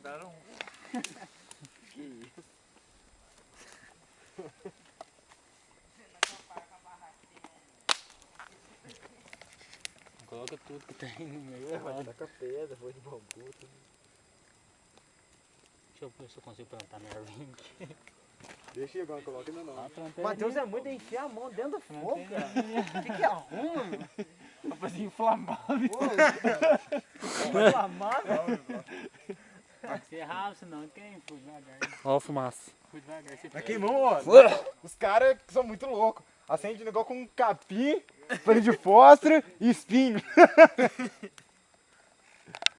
cortaram um. Que isso? Coloca tudo que tem no meio. Taca pedra, foi de bambu, tudo. Deixa eu ver se eu consigo plantar minha árvore. Deixa aí, agora coloca ainda não. Matheus é muito encher a mão dentro do fogo, cara. O que arruma, mano? Pra fazer inflamável. Inflamável? Tem que ser rápido, senão quem? Fui devagar. Ó a fumaça. Fui devagar. Você Tá queimando, ó. Os caras são muito loucos. Acende o negócio com um capim, palha de fósforo e espinho.